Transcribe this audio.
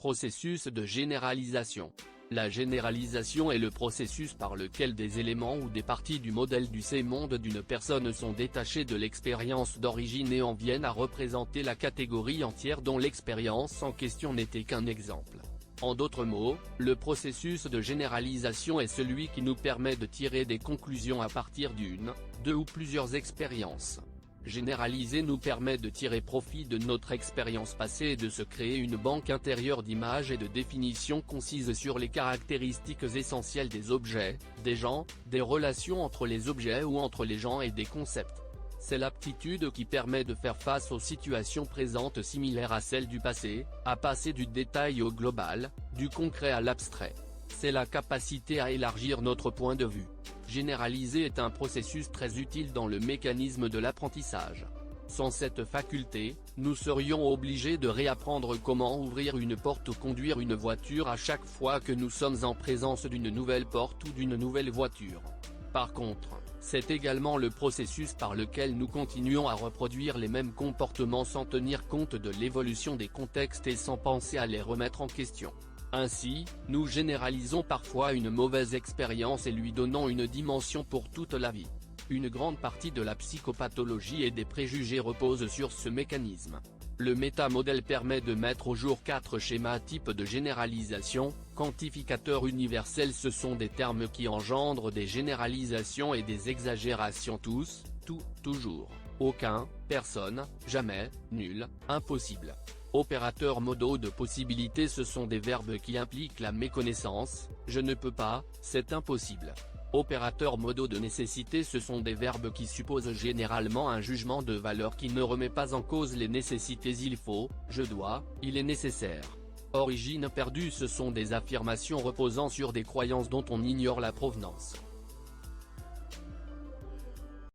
Processus de généralisation. La généralisation est le processus par lequel des éléments ou des parties du modèle du C-monde d'une personne sont détachés de l'expérience d'origine et en viennent à représenter la catégorie entière dont l'expérience en question n'était qu'un exemple. En d'autres mots, le processus de généralisation est celui qui nous permet de tirer des conclusions à partir d'une, deux ou plusieurs expériences. Généraliser nous permet de tirer profit de notre expérience passée et de se créer une banque intérieure d'images et de définitions concises sur les caractéristiques essentielles des objets, des gens, des relations entre les objets ou entre les gens et des concepts. C'est l'aptitude qui permet de faire face aux situations présentes similaires à celles du passé, à passer du détail au global, du concret à l'abstrait. C'est la capacité à élargir notre point de vue. Généraliser est un processus très utile dans le mécanisme de l'apprentissage. Sans cette faculté, nous serions obligés de réapprendre comment ouvrir une porte ou conduire une voiture à chaque fois que nous sommes en présence d'une nouvelle porte ou d'une nouvelle voiture. Par contre, c'est également le processus par lequel nous continuons à reproduire les mêmes comportements sans tenir compte de l'évolution des contextes et sans penser à les remettre en question. Ainsi, nous généralisons parfois une mauvaise expérience et lui donnons une dimension pour toute la vie. Une grande partie de la psychopathologie et des préjugés repose sur ce mécanisme. Le métamodèle permet de mettre au jour 4 schémas types de généralisation. Quantificateurs universels, ce sont des termes qui engendrent des généralisations et des exagérations. Tous, tout, toujours, aucun, personne, jamais, nul, impossible. Opérateurs modaux de possibilité, ce sont des verbes qui impliquent la méconnaissance, je ne peux pas, c'est impossible. Opérateurs modaux de nécessité, ce sont des verbes qui supposent généralement un jugement de valeur qui ne remet pas en cause les nécessités, il faut, je dois, il est nécessaire. Origine perdue, ce sont des affirmations reposant sur des croyances dont on ignore la provenance.